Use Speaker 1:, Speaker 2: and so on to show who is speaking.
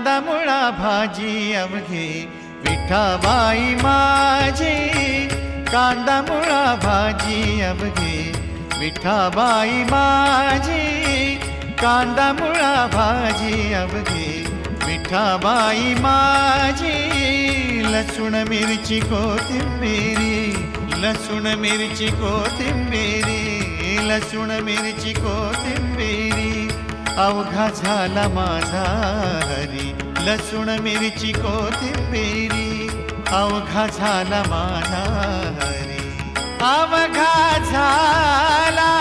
Speaker 1: कांदा मुळा भाजी अवघे विठाबाई माझी, कांदा मुळा भाजी अवघे विठाबाई माझी, कांदा मुळा भाजी अवघे विठाबाई माझी. लसूण मिरची कोथिंबिरी, लसूण मिरची कोथिंबिरी, लसूण मिरची कोथिंबिरी, अवघा झाला माझा हरी. लसूण मिरची कोथिंबिरी, अवघा झाला माझा हरी, अवघा झाला